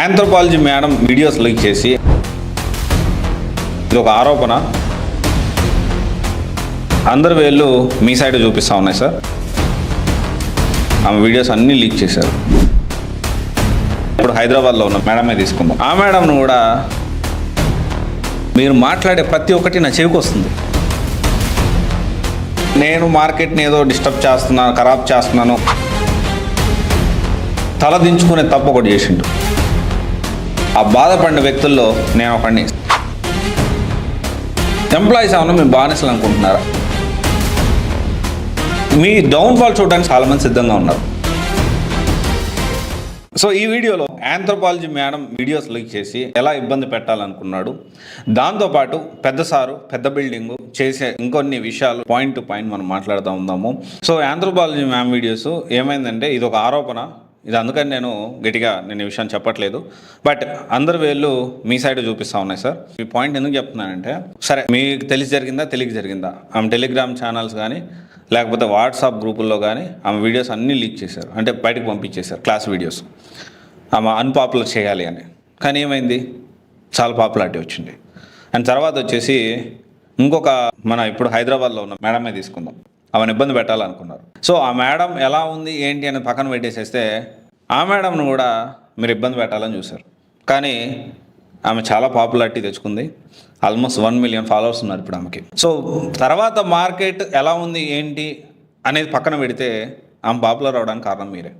Anthropology madam videos leak చేసి ఇది ఒక ఆరోపణ. అందరి వేళ్ళు మీ సైడ్ చూపిస్తూ ఉన్నాయి సార్. ఆమె వీడియోస్ అన్నీ లీక్ చేశారు. ఇప్పుడు హైదరాబాద్లో ఉన్న మేడమే తీసుకుందాం. ఆ మేడంను కూడా మీరు మాట్లాడే ప్రతి ఒక్కటి నా చెవికి వస్తుంది. నేను మార్కెట్ని ఏదో డిస్టర్బ్ చేస్తున్నాను, ఖరాబ్ చేస్తున్నాను, తల దించుకునే తప్పు ఒకటి చేసిండు. ఆ బాధపడిన వ్యక్తుల్లో నేను ఒకడిని. ఎంప్లాయీస్ ఏమన్నా మీరు బానిసలు అనుకుంటున్నారా? మీ డౌన్ఫాల్ చూడడానికి చాలామంది సిద్ధంగా ఉన్నారు. సో ఈ వీడియోలో ఆంథ్రోపాలజీ మేడం వీడియోస్ లీక్ చేసి ఎలా ఇబ్బంది పెట్టాలనుకున్నాడు, దాంతోపాటు పెద్ద సారు, పెద్ద బిల్డింగు చేసే ఇంకొన్ని విషయాలు పాయింట్ టు పాయింట్ మనం మాట్లాడుతూ ఉందాము. సో ఆంథ్రోపాలజీ మ్యామ్ వీడియోస్ ఏమైందంటే ఇది ఒక ఆరోపణ. ఇది అందుకని నేను గట్టిగా ఈ విషయాన్ని చెప్పట్లేదు. బట్ అందరి వేళ్ళు మీ సైడ్ చూపిస్తూ ఉన్నాయి సార్. ఈ పాయింట్ ఎందుకు చెప్తున్నానంటే, సరే మీకు తెలిసి జరిగిందా తెలియక జరిగిందా, ఆమె టెలిగ్రామ్ ఛానల్స్ కానీ లేకపోతే వాట్సాప్ గ్రూపుల్లో కానీ ఆమె వీడియోస్ అన్నీ లీక్ చేశారు, అంటే బయటకు పంపించేశారు. క్లాస్ వీడియోస్ ఆమె అన్పాపులర్ చేయాలి అని. కానీ ఏమైంది, చాలా పాపులారిటీ వచ్చింది. అండ్ తర్వాత వచ్చేసి ఇంకొక మన ఇప్పుడు హైదరాబాద్లో ఉన్న మేడమే తీసుకుందాం. ఆమెను ఇబ్బంది పెట్టాలనుకున్నారు. సో ఆ మేడం ఎలా ఉంది ఏంటి అని పక్కన పెట్టేసేస్తే ఆ మేడంను కూడా మీరు ఇబ్బంది పెట్టాలని చూశారు. కానీ ఆమె చాలా పాపులారిటీ తెచ్చుకుంది. ఆల్మోస్ట్ 1 మిలియన్ ఫాలోవర్స్ ఉన్నారు ఇప్పుడు ఆమెకి. సో తర్వాత మార్కెట్ ఎలా ఉంది ఏంటి అనేది పక్కన పెడితే ఆమె పాపులర్ అవడానికి కారణం మీరే.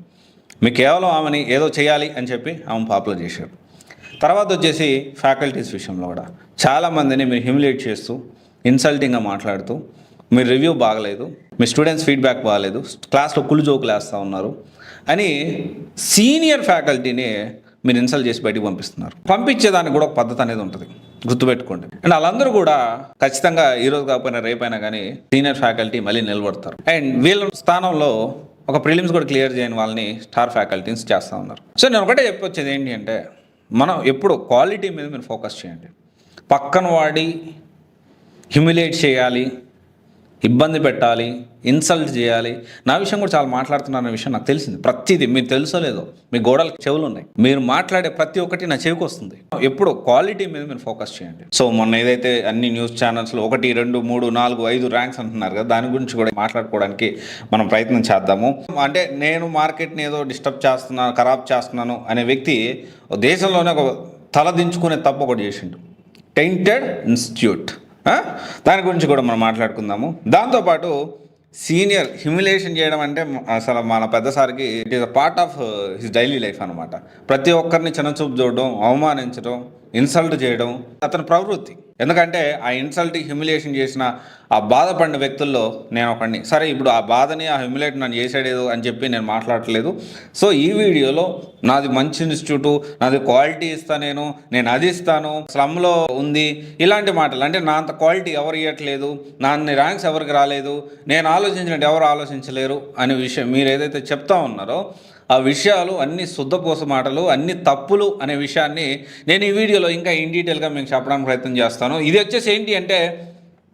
మీకు కేవలం ఆమెని ఏదో చేయాలి అని చెప్పి ఆమె పాపులర్ చేశారు. తర్వాత వచ్చేసి ఫ్యాకల్టీస్ విషయంలో కూడా చాలామందిని మీరు హ్యూమిలేట్ చేస్తూ, ఇన్సల్టింగ్గా మాట్లాడుతూ, మీ రివ్యూ బాగలేదు, మీ స్టూడెంట్స్ ఫీడ్బ్యాక్ బాగలేదు, క్లాస్లో కుళ్ళు జోకులు వేస్తూ ఉన్నారు అని సీనియర్ ఫ్యాకల్టీని మీరు ఇన్సల్ట్ చేసి బయటికి పంపిస్తున్నారు. పంపించేదానికి కూడా ఒక పద్ధతి అనేది ఉంటుంది, గుర్తుపెట్టుకోండి. అండ్ వాళ్ళందరూ కూడా ఖచ్చితంగా ఈరోజు కాకపోయినా రేపైనా కానీ సీనియర్ ఫ్యాకల్టీ మళ్ళీ నిలబడతారు. అండ్ వీళ్ళ స్థానంలో ఒక ప్రిలిమ్స్ కూడా క్లియర్ చేయని వాళ్ళని స్టార్ ఫ్యాకల్టీస్ చేస్తూ ఉన్నారు. సో నేను ఒకటే చెప్పొచ్చేది ఏంటి అంటే, మనం ఎప్పుడు క్వాలిటీ మీద మీరు ఫోకస్ చేయండి. పక్కన వాడి హ్యూమిలేట్ చేయాలి, ఇబ్బంది పెట్టాలి, ఇన్సల్ట్ చేయాలి. నా విషయం కూడా చాలా మాట్లాడుతున్నారనే విషయం నాకు తెలిసింది. ప్రతిదీ మీరు తెలుసో లేదో, మీ గోడలకు చెవులు ఉన్నాయి, మీరు మాట్లాడే ప్రతి ఒక్కటి నా చెవికి వస్తుంది. ఎప్పుడు క్వాలిటీ మీద మీరు ఫోకస్ చేయండి. సో మొన్న ఏదైతే అన్ని న్యూస్ ఛానల్స్లో 1, 2, 3, 4, 5 ర్యాంక్స్ అంటున్నారు కదా, దాని గురించి కూడా మాట్లాడుకోవడానికి మనం ప్రయత్నం చేద్దాము. అంటే నేను మార్కెట్ని ఏదో డిస్టర్బ్ చేస్తున్నాను, ఖరాబ్ చేస్తున్నాను అనే వ్యక్తి దేశంలోనే ఒక తల దించుకునే తప్పు ఒకటి చేసిండు. టెయింటెడ్ ఇన్స్టిట్యూట్, దాని గురించి కూడా మనం మాట్లాడుకుందాము. దాంతోపాటు సీనియర్ హ్యూమిలేషన్ చేయడం అంటే అసలు మన పెద్దసారికి it is a part of his daily life అనమాట. ప్రతి ఒక్కరిని చిన్నచూపు చూడడం, అవమానించడం, ఇన్సల్ట్ చేయడం అతని ప్రవృత్తి. ఎందుకంటే ఆ ఇన్సల్ట్, హ్యూమిలేషన్ చేసిన ఆ బాధపడిన వ్యక్తుల్లో నేను ఒకడిని. సరే, ఇప్పుడు ఆ బాధని, ఆ హ్యూమిలేట్ నన్ను చేసాడేదో అని చెప్పి నేను మాట్లాడట్లేదు. సో ఈ వీడియోలో నాది మంచి ఇన్స్టిట్యూటు, నాది క్వాలిటీ ఇస్తాను, నేను అది ఇస్తాను, స్లమ్లో ఉంది, ఇలాంటి మాటలు. అంటే నా అంత క్వాలిటీ ఎవరు ఇవ్వట్లేదు, నా అన్ని ర్యాంక్స్ ఎవరికి రాలేదు, నేను ఆలోచించినట్టు ఎవరు ఆలోచించలేరు అనే విషయం మీరు ఏదైతే చెప్తా ఉన్నారో ఆ విషయాలు అన్ని శుద్ధపోస మాటలు, అన్ని తప్పులు అనే విషయాన్ని నేను ఈ వీడియోలో ఇంకా ఇన్ డీటెయిల్గా మీకు చెప్పడానికి ప్రయత్నం చేస్తాను. ఇది వచ్చేసి ఏంటి అంటే,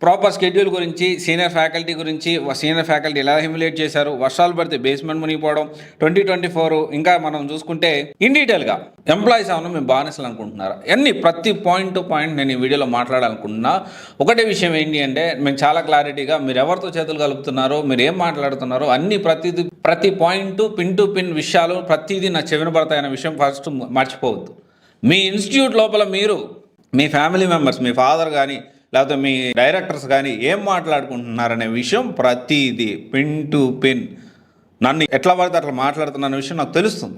ప్రాపర్ షెడ్యూల్ గురించి, సీనియర్ ఫ్యాకల్టీ గురించి, సీనియర్ ఫ్యాకల్టీ ఎలా హ్యూమిలేట్ చేశారు, వర్షాలు పడితే బేస్మెంట్ మునిగిపోవడం, 2024 ఇంకా మనం చూసుకుంటే ఇన్ డీటెయిల్గా ఎంప్లాయీస్ ఏమన్నా మేము బానిసలు అనుకుంటున్నారా, అన్ని ప్రతి పాయింట్ టు పాయింట్ నేను ఈ వీడియోలో మాట్లాడాలనుకుంటున్నా. ఒకటే విషయం ఏంటి అంటే, మేము చాలా క్లారిటీగా మీరు ఎవరితో చేతులు కలుపుతున్నారో, మీరు ఏం మాట్లాడుతున్నారో అన్ని ప్రతి పాయింట్ పిన్ టు పిన్ విషయాలు ప్రతిదీ నా చెవిన పడతాయనే విషయం ఫస్ట్ మర్చిపోవద్దు. మీ ఇన్స్టిట్యూట్ లోపల మీరు, మీ ఫ్యామిలీ మెంబర్స్, మీ ఫాదర్ కానీ లేకపోతే మీ డైరెక్టర్స్ కానీ ఏం మాట్లాడుకుంటున్నారనే విషయం ప్రతిదీ పిన్ టు పిన్ నన్ను ఎట్లా పడితే అట్లా మాట్లాడుతున్న విషయం నాకు తెలుస్తుంది.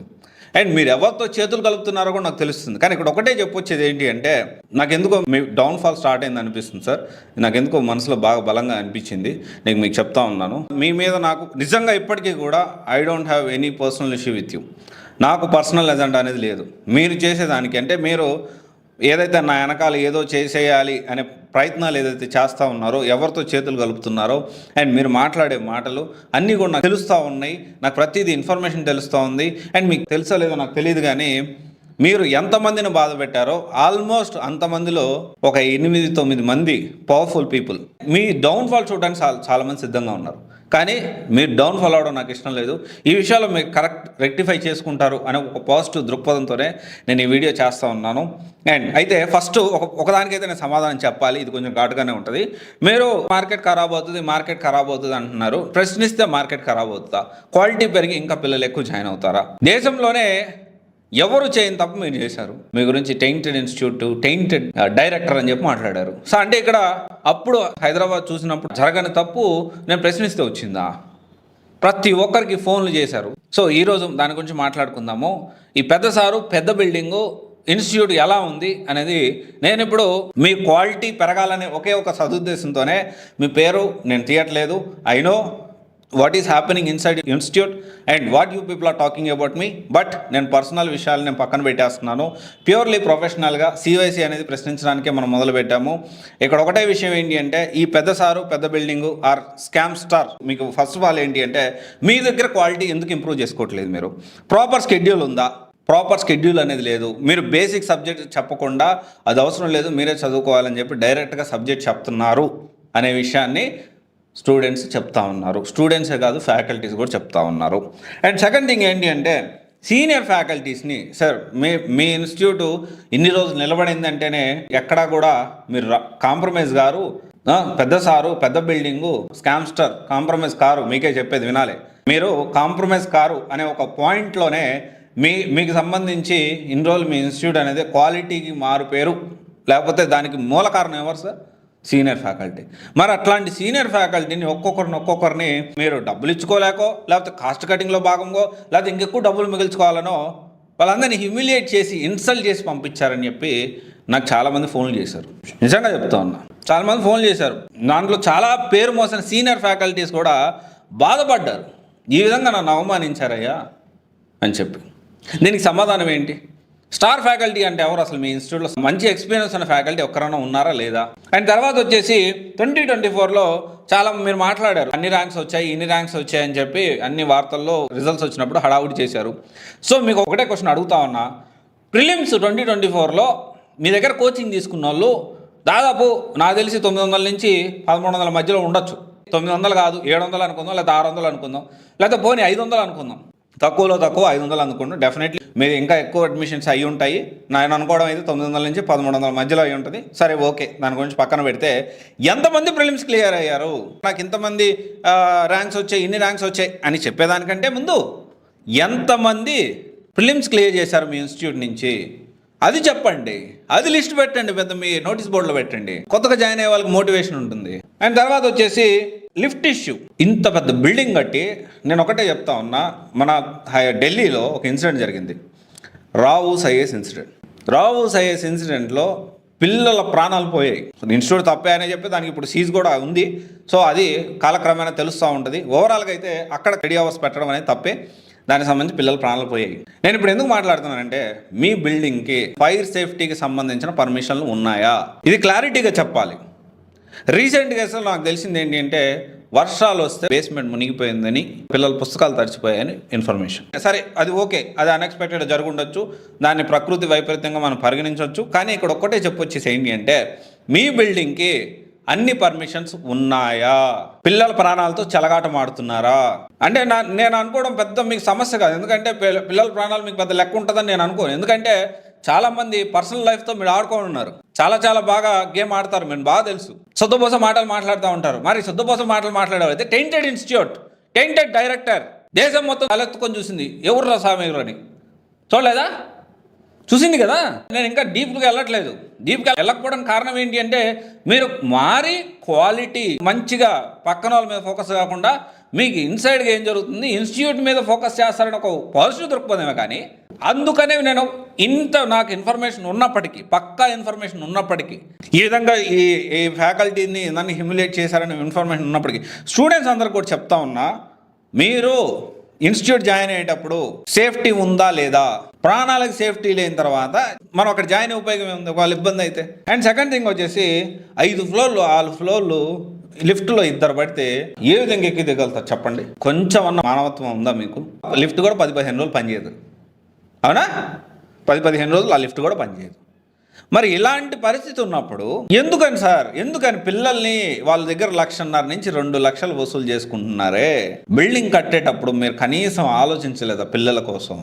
అండ్ మీరు ఎవరితో చేతులు కలుపుతున్నారో కూడా నాకు తెలుస్తుంది. కానీ ఇక్కడ ఒకటే చెప్పొచ్చేది ఏంటి అంటే, నాకెందుకో మీ డౌన్ఫాల్ స్టార్ట్ అయింది అనిపిస్తుంది సార్. నాకెందుకో మనసులో బాగా బలంగా అనిపించింది. నేను మీకు చెప్తా ఉన్నాను, మీ మీద నాకు నిజంగా ఇప్పటికీ కూడా I don't have any personal issue with you. నాకు పర్సనల్ ఎజెండా అనేది లేదు. మీరు చేసేదానికి అంటే, మీరు ఏదైతే నా వెనకాల ఏదో చేసేయాలి అనే ప్రయత్నాలు ఏదైతే చేస్తూ ఉన్నారో, ఎవరితో చేతులు కలుపుతున్నారో, అండ్ మీరు మాట్లాడే మాటలు అన్నీ కూడా నాకు తెలుస్తూ ఉన్నాయి. నాకు ప్రతిదీ ఇన్ఫర్మేషన్ తెలుస్తూ ఉంది. అండ్ మీకు తెలుసో లేదో నాకు తెలియదు, కానీ మీరు ఎంతమందిని బాధ పెట్టారో ఆల్మోస్ట్ అంతమందిలో ఒక 8-9 మంది పవర్ఫుల్ పీపుల్ మీ డౌన్ఫాల్ చూడడానికి చాలామంది సిద్ధంగా ఉన్నారు. కానీ మీరు డౌన్ఫాల్ అవడం నాకు ఇష్టం లేదు. ఈ విషయాల్లో మీరు కరెక్ట్ రెక్టిఫై చేసుకుంటారు అనే ఒక పాజిటివ్ దృక్పథంతోనే నేను ఈ వీడియో చేస్తూ ఉన్నాను. అండ్ అయితే ఫస్ట్ ఒకదానికైతే నేను సమాధానం చెప్పాలి, ఇది కొంచెం ఘాటుగానే ఉంటుంది. మీరు మార్కెట్ ఖరాబ్ అవుతుంది అంటున్నారు. ప్రశ్నిస్తే మార్కెట్ ఖరాబ్ అవుతుందా? క్వాలిటీ పెరిగి ఇంకా పిల్లలు ఎక్కువ జాయిన్ అవుతారా? దేశంలోనే ఎవరు చేయని తప్పు మీరు చేశారు. మీ గురించి టెయింటెడ్ ఇన్స్టిట్యూట్, టెయింటెడ్ డైరెక్టర్ అని చెప్పి మాట్లాడారు. సో అంటే ఇక్కడ అప్పుడు హైదరాబాద్ చూసినప్పుడు జరగని తప్పు నేను ప్రశ్నిస్తే వచ్చిందా? ప్రతి ఒక్కరికి ఫోన్లు చేశారు. సో ఈరోజు దాని గురించి మాట్లాడుకుందాము. ఈ పెద్ద సారు, పెద్ద బిల్డింగు, ఇన్స్టిట్యూట్ ఎలా ఉంది అనేది నేను ఇప్పుడు మీ క్వాలిటీ పెరగాలనే ఒకే ఒక సదుద్దేశంతోనే మీ పేరు నేను తీయట్లేదు. I know what is happening inside institute and what you people are talking about me, but నేను పర్సనల్ విషయాలు నేను పక్కన పెట్టేస్తున్నాను. ప్యూర్లీ ప్రొఫెషనల్గా సివైసి అనేది ప్రశ్నించడానికే మనం మొదలుపెట్టాము. ఇక్కడ ఒకటే విషయం ఏంటి అంటే, ఈ పెద్ద సారు, పెద్ద బిల్డింగు ఆర్ స్కామ్ స్టార్, మీకు ఫస్ట్ ఆఫ్ ఆల్ ఏంటి అంటే, మీ దగ్గర క్వాలిటీ ఎందుకు ఇంప్రూవ్ చేసుకోవట్లేదు? మీరు ప్రాపర్ స్కెడ్యూల్ ఉందా? ప్రాపర్ స్కెడ్యూల్ అనేది లేదు. మీరు బేసిక్ సబ్జెక్ట్ చెప్పకుండా అది అవసరం లేదు, మీరే చదువుకోవాలని చెప్పి డైరెక్ట్గా సబ్జెక్ట్ చెప్తున్నారు అనే విషయాన్ని స్టూడెంట్స్ చెప్తా ఉన్నారు. స్టూడెంట్సే కాదు, ఫ్యాకల్టీస్ కూడా చెప్తా ఉన్నారు. అండ్ సెకండ్ థింగ్ ఏంటి అంటే, సీనియర్ ఫ్యాకల్టీస్ని, సార్ మీ ఇన్స్టిట్యూట్ ఇన్ని రోజులు నిలబడిందంటేనే ఎక్కడా కూడా మీరు కాంప్రమైజ్ గారు, పెద్ద సారు, పెద్ద బిల్డింగు, స్కామ్స్టర్, కాంప్రమైజ్ కారు, మీకే చెప్పేది వినాలి. మీరు కాంప్రమైజ్ కారు అనే ఒక పాయింట్లోనే మీకు సంబంధించి ఇన్ని రోజులు మీ ఇన్స్టిట్యూట్ అనేది క్వాలిటీకి మారు పేరు, లేకపోతే దానికి మూల కారణం ఎవరు సార్? Senior faculty. మరి అట్లాంటి సీనియర్ ఫ్యాకల్టీని ఒక్కొక్కరిని మీరు డబ్బులు ఇచ్చుకోలేకో, లేకపోతే కాస్ట్ కటింగ్లో భాగంగో, లేకపోతే ఇంకెక్కువ డబ్బులు మిగిల్చుకోవాలనో వాళ్ళందరినీ హ్యూమిలియేట్ చేసి, ఇన్సల్ట్ చేసి పంపించారని చెప్పి నాకు చాలామంది ఫోన్లు చేశారు. నిజంగా చెప్తా ఉన్నా, చాలామంది ఫోన్లు చేశారు. దాంట్లో చాలా పేరు మోసిన సీనియర్ ఫ్యాకల్టీస్ కూడా బాధపడ్డారు. ఈ విధంగా నన్ను అవమానించారయ్యా అని చెప్పి. దీనికి సమాధానం ఏంటి? స్టార్ ఫ్యాకల్టీ అంటే ఎవరు? అసలు మీ ఇన్స్టిట్యూట్లో మంచి ఎక్స్పీరియన్స్ ఉన్న ఫ్యాకల్టీ ఒక్కరైనా ఉన్నారా లేదా? అండ్ తర్వాత వచ్చేసి 2024లో చాలా మీరు మాట్లాడారు, అన్ని ర్యాంక్స్ వచ్చాయి, ఇన్ని ర్యాంక్స్ వచ్చాయని చెప్పి అన్ని వార్తల్లో రిజల్ట్స్ వచ్చినప్పుడు హడావుడి చేశారు. సో మీకు ఒకటే క్వశ్చన్ అడుగుతా ఉన్నా, ప్రిలిమ్స్ 2024లో మీ దగ్గర కోచింగ్ తీసుకున్న వాళ్ళు దాదాపు నాకు తెలిసి 900 నుంచి 1300 మధ్యలో ఉండొచ్చు. 900 కాదు, 700 అనుకుందాం, లేదా 600 అనుకుందాం, లేదా పోనీ 500 అనుకుందాం. తక్కువలో తక్కువ 500 అనుకుంటాం. డెఫినెట్లీ మీరు ఇంకా ఎక్కువ అడ్మిషన్స్ అయ్యి ఉంటాయి. నేను అనుకోవడం అయితే 900 నుంచి 1300 మధ్యలో అయ్యి ఉంటుంది. సరే, ఓకే, దాని గురించి పక్కన పెడితే ఎంతమంది ప్రిలిమ్స్ క్లియర్ అయ్యారు? నాకు ఇంతమంది ర్యాంక్స్ వచ్చాయి, ఇన్ని ర్యాంక్స్ వచ్చాయి అని చెప్పేదానికంటే ముందు ఎంతమంది ప్రిలిమ్స్ క్లియర్ చేశారు మీ ఇన్స్టిట్యూట్ నుంచి అది చెప్పండి. అది లిస్ట్ పెట్టండి, పెద్ద మీ నోటీస్ బోర్డులో పెట్టండి. కొత్తగా జాయిన్ అయ్యే వాళ్ళకి మోటివేషన్ ఉంటుంది. అండ్ తర్వాత వచ్చేసి లిఫ్ట్ ఇష్యూ. ఇంత పెద్ద బిల్డింగ్ కట్టి, నేను ఒకటే చెప్తా ఉన్నా, మన ఢిల్లీలో ఒక ఇన్సిడెంట్ జరిగింది, Rau's IAS incident. Rau's IAS ఇన్సిడెంట్లో పిల్లల ప్రాణాలు పోయాయి. ఇన్స్టిట్యూట్ తప్పే అని చెప్పి దానికి ఇప్పుడు సీజ్ కూడా ఉంది. సో అది కాలక్రమేణా తెలుస్తూ ఉంటుంది. ఓవరాల్గా అయితే అక్కడ స్టడీ అవర్స్ పెట్టడం అనేది తప్పే. దానికి సంబంధించి పిల్లల ప్రాణాలు పోయాయి. నేను ఇప్పుడు ఎందుకు మాట్లాడుతున్నానంటే, మీ బిల్డింగ్కి ఫైర్ సేఫ్టీకి సంబంధించిన పర్మిషన్లు ఉన్నాయా? ఇది క్లారిటీగా చెప్పాలి. రీసెంట్గా అసలు నాకు తెలిసింది ఏంటి అంటే, వర్షాలు వస్తే బేస్మెంట్ మునిగిపోయిందని, పిల్లల పుస్తకాలు తడిచిపోయాయని ఇన్ఫర్మేషన్. సరే, అది ఓకే, అది అన్ఎక్స్పెక్టెడ్ జరుగుండొచ్చు, దాన్ని ప్రకృతి వైపరీత్యంగా మనం పరిగణించవచ్చు. కానీ ఇక్కడ ఒక్కటే చెప్పొచ్చేసి ఏంటి అంటే, మీ బిల్డింగ్కి అన్ని పర్మిషన్స్ ఉన్నాయా? పిల్లల ప్రాణాలతో చెలగాటమాడుతున్నారా? అంటే నేను అనుకోవడం పెద్ద మీకు సమస్య కాదు. ఎందుకంటే పిల్లల ప్రాణాలు మీకు పెద్ద లెక్క ఉంటుందని నేను అనుకోను. ఎందుకంటే చాలామంది పర్సనల్ లైఫ్తో మీరు ఆడుకొని ఉన్నారు. చాలా బాగా గేమ్ ఆడతారు, మీరు బాగా తెలుసు. సొద్దుపోస మాటలు మాట్లాడుతూ ఉంటారు. మరి సొద్దుపోస మాటలు మాట్లాడేవైతే టెయింటెడ్ ఇన్స్టిట్యూట్, టెయింటెడ్ డైరెక్టర్, దేశం మొత్తం తలెత్తుకొని చూసింది. ఎవర్రా సామీరు అని చూడలేదా? చూసింది కదా. నేను ఇంకా డీప్గా వెళ్ళట్లేదు. డీప్గా వెళ్ళకపోవడానికి కారణం ఏంటి అంటే, మీరు మారి క్వాలిటీ మంచిగా పక్కన వాళ్ళ మీద ఫోకస్ కాకుండా మీకు ఇన్సైడ్గా ఏం జరుగుతుంది, ఇన్స్టిట్యూట్ మీద ఫోకస్ చేస్తారని ఒక పాజిటివ్ దృక్పథమే. కానీ అందుకనే నేను నాకు ఇన్ఫర్మేషన్ ఉన్నప్పటికీ, పక్కా ఇన్ఫర్మేషన్ ఉన్నప్పటికీ, ఈ విధంగా ఈ ఫ్యాకల్టీని నన్ను హ్యూమిలేట్ చేశారనే ఇన్ఫర్మేషన్ ఉన్నప్పటికీ స్టూడెంట్స్ అందరికి కూడా చెప్తా ఉన్నా, మీరు ఇన్స్టిట్యూట్ జాయిన్ అయ్యేటప్పుడు సేఫ్టీ ఉందా లేదా? ప్రాణాలకు సేఫ్టీ లేని తర్వాత మనం అక్కడ జాయిన్ అయ్యే ఉపయోగం ఉంది, వాళ్ళ ఇబ్బంది అయితే. అండ్ సెకండ్ థింగ్ వచ్చేసి 5 ఫ్లోర్లు 6 ఫ్లోర్లు లిఫ్ట్లో 2 పడితే ఏ విధంగా ఎక్కి దిగలుగుతారు చెప్పండి? కొంచెం అన్న మానవత్వం ఉందా మీకు? లిఫ్ట్ కూడా 10-15 రోజులు పనిచేయదు, అవునా? 10-15 రోజులు ఆ లిఫ్ట్ కూడా పనిచేయదు. మరి ఇలాంటి పరిస్థితి ఉన్నప్పుడు ఎందుకని సార్, ఎందుకని పిల్లల్ని వాళ్ళ దగ్గర 1.5 నుంచి 2 లక్షలు వసూలు చేసుకుంటున్నారే? బిల్డింగ్ కట్టేటప్పుడు మీరు కనీసం ఆలోచించలేదా పిల్లల కోసం?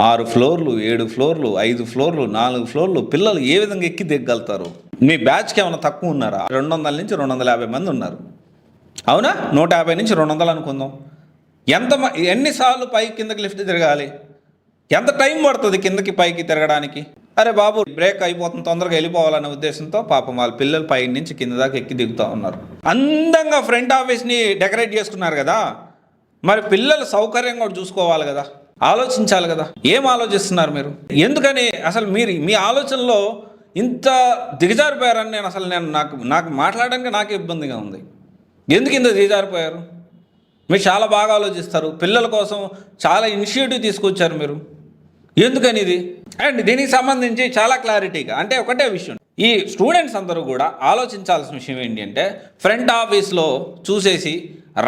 6 ఫ్లోర్లు, 7 ఫ్లోర్లు, 5 ఫ్లోర్లు, 4 ఫ్లోర్లు, పిల్లలు ఏ విధంగా ఎక్కి దిగలుగుతారు? మీ బ్యాచ్కి ఏమైనా తక్కువ ఉన్నారా? 200 నుంచి 250 మంది ఉన్నారు, అవునా? 150 నుంచి 200 అనుకుందాం. ఎన్నిసార్లు పైకి కిందకి లిఫ్ట్ తిరగాలి? ఎంత టైం పడుతుంది కిందకి పైకి తిరగడానికి? అరే బాబు, బ్రేక్ అయిపోతుంది, తొందరగా వెళ్ళిపోవాలనే ఉద్దేశంతో పాపం వాళ్ళ పిల్లలు పై నుంచి కింద దాకా ఎక్కి దిగుతూ ఉన్నారు. అందంగా ఫ్రంట్ ఆఫీస్ని డెకరేట్ చేసుకున్నారు కదా, మరి పిల్లల సౌకర్యం కూడా చూసుకోవాలి కదా, ఆలోచించాలి కదా. ఏం ఆలోచిస్తున్నారు మీరు? ఎందుకని అసలు మీరు మీ ఆలోచనలో ఇంత దిగజారిపోయారని నాకు మాట్లాడడానికి నాకే ఇబ్బందిగా ఉంది. ఎందుకు ఇంత దిగజారిపోయారు? మీరు చాలా బాగా ఆలోచిస్తారు, పిల్లల కోసం చాలా ఇనిషియేటివ్ తీసుకొచ్చారు మీరు. ఎందుకని ఇది? అండ్ దీనికి సంబంధించి చాలా క్లారిటీగా, అంటే ఒకటే విషయం, ఈ స్టూడెంట్స్ అందరూ కూడా ఆలోచించాల్సిన విషయం ఏంటి అంటే, ఫ్రంట్ ఆఫీస్లో చూసేసి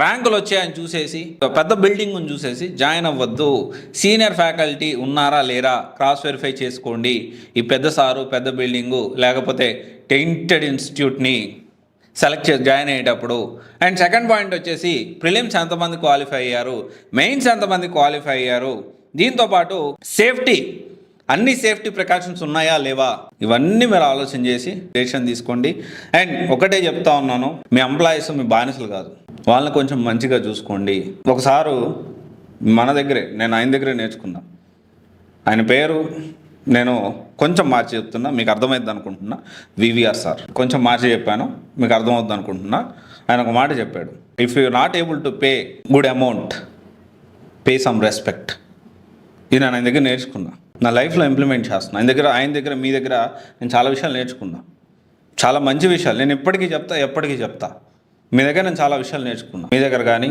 ర్యాంకులు వచ్చాయని చూసేసి పెద్ద బిల్డింగ్ని చూసేసి జాయిన్ అవ్వద్దు. సీనియర్ ఫ్యాకల్టీ ఉన్నారా లేరా క్రాస్ వెరిఫై చేసుకోండి. ఈ పెద్ద సారు, పెద్ద బిల్డింగు, లేకపోతే టెయింటెడ్ ఇన్స్టిట్యూట్ని సెలెక్ట్ చేసి జాయిన్ అయ్యేటప్పుడు. అండ్ సెకండ్ పాయింట్ వచ్చేసి ప్రిలిమ్స్ ఎంతమంది క్వాలిఫై అయ్యారు, మెయిన్స్ ఎంతమంది క్వాలిఫై అయ్యారు, దీంతోపాటు సేఫ్టీ, అన్ని సేఫ్టీ ప్రికాషన్స్ ఉన్నాయా లేవా, ఇవన్నీ మీరు ఆలోచన చేసి డెసిషన్ తీసుకోండి. అండ్ ఒకటే చెప్తా ఉన్నాను, మీ ఎంప్లాయీస్ మీ బానిసలు కాదు, వాళ్ళని కొంచెం మంచిగా చూసుకోండి. ఒకసారి మన దగ్గరే, నేను ఆయన దగ్గరే నేర్చుకున్నా. ఆయన పేరు నేను కొంచెం మార్చి చెప్తున్నా, మీకు అర్థమైద్ది అనుకుంటున్నా. వివిఆర్ సార్, కొంచెం మార్చి చెప్పాను, మీకు అర్థమవుద్ది అనుకుంటున్నా. ఆయన ఒక మాట చెప్పాడు, if you not able to pay good amount, pay some respect. ఇది నేను ఆయన దగ్గర నేర్చుకున్నా, నా లైఫ్లో ఇంప్లిమెంట్ చేస్తున్నా. ఆయన దగ్గర మీ దగ్గర నేను చాలా విషయాలు నేర్చుకున్నా, చాలా మంచి విషయాలు. నేను ఎప్పటికీ చెప్తా, మీ దగ్గర నేను చాలా విషయాలు నేర్చుకున్నా. మీ దగ్గర కానీ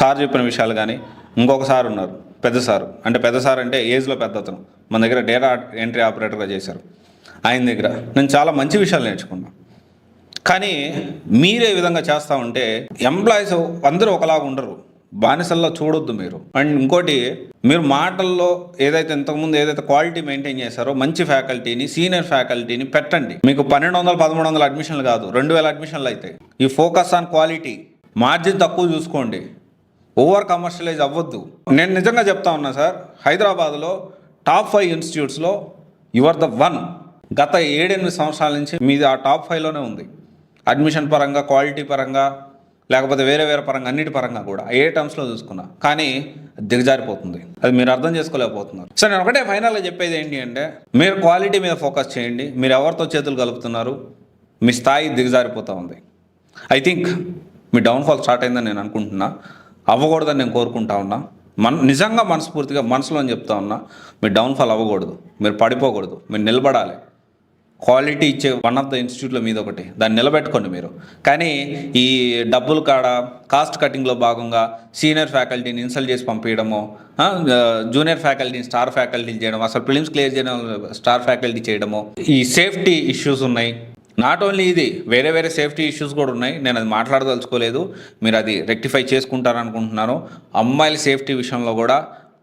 సార్ చెప్పిన విషయాలు కానీ. ఇంకొక సార్ ఉన్నారు, పెద్ద సార్ అంటే ఏజ్లో పెద్ద అతను, మన దగ్గర డేటా ఎంట్రీ ఆపరేటర్గా చేశారు. ఆయన దగ్గర నేను చాలా మంచి విషయాలు నేర్చుకున్నా. కానీ మీరే విధంగా చేస్తూ ఉంటే ఎంప్లాయీస్ అందరూ ఒకలాగా ఉండరు, బానిసల్లో చూడొద్దు మీరు. అండ్ ఇంకోటి, మీరు మాటల్లో ఇంతకుముందు ఏదైతే క్వాలిటీ మెయింటైన్ చేశారో మంచి ఫ్యాకల్టీని, సీనియర్ ఫ్యాకల్టీని పెట్టండి. మీకు 1200, 1300 అడ్మిషన్లు కాదు, 2000 అడ్మిషన్లు అవుతాయి. ఈ ఫోకస్ ఆన్ క్వాలిటీ, మార్జిన్ తక్కువ చూసుకోండి, ఓవర్ కమర్షియలైజ్ అవ్వద్దు. నేను నిజంగా చెప్తా ఉన్నా సార్, హైదరాబాద్లో టాప్ 5 ఇన్స్టిట్యూట్స్లో యువర్ ద వన్. గత 7-8 సంవత్సరాల నుంచి మీది ఆ టాప్ 5లోనే ఉంది, అడ్మిషన్ పరంగా, క్వాలిటీ పరంగా, లేకపోతే వేరే పరంగా, అన్నిటి పరంగా కూడా ఏ టర్మ్స్లో చూసుకున్నా. కానీ దిగజారిపోతుంది, అది మీరు అర్థం చేసుకోలేకపోతున్నారు. సో నేను ఒకటే ఫైనల్గా చెప్పేది ఏంటి అంటే, మీరు క్వాలిటీ మీద ఫోకస్ చేయండి. మీరు ఎవరితో చేతులు కలుపుతున్నారు, మీ స్థాయి దిగజారిపోతూ ఉంది. I think me downfall start అయిందని నేను అనుకుంటున్నా, అవ్వకూడదని నేను కోరుకుంటా ఉన్నా. నిజంగా మనస్ఫూర్తిగా మనసులో అని చెప్తా ఉన్నా, మీరు డౌన్ఫాల్ అవ్వకూడదు, మీరు పడిపోకూడదు, మీరు నిలబడాలి. క్వాలిటీ ఇచ్చే వన్ ఆఫ్ ద ఇన్స్టిట్యూట్లో మీద ఒకటి, దాన్ని నిలబెట్టుకోండి మీరు. కానీ ఈ డబ్బులు కాడ కాస్ట్ కటింగ్లో భాగంగా సీనియర్ ఫ్యాకల్టీని ఇన్సల్ట్ చేసి పంపించడము, జూనియర్ ఫ్యాకల్టీని స్టార్ ఫ్యాకల్టీ చేయడం, అసలు ప్రిలిమ్స్ క్లియర్ చేయడం స్టార్ ఫ్యాకల్టీ చేయడము, ఈ సేఫ్టీ ఇష్యూస్ ఉన్నాయి. నాట్ ఓన్లీ ఇది, వేరే సేఫ్టీ ఇష్యూస్ కూడా ఉన్నాయి. నేను అది మాట్లాడదలుచుకోలేదు, మీరు అది రెక్టిఫై చేసుకుంటారనుకుంటున్నాను. అమ్మాయిల సేఫ్టీ విషయంలో కూడా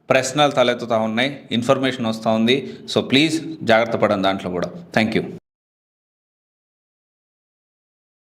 ప్రశ్నలు తలెత్తుతూ ఉన్నాయి, ఇన్ఫర్మేషన్ వస్తూ ఉంది. సో ప్లీజ్ జాగ్రత్త పడండి దాంట్లో కూడా. Thank you.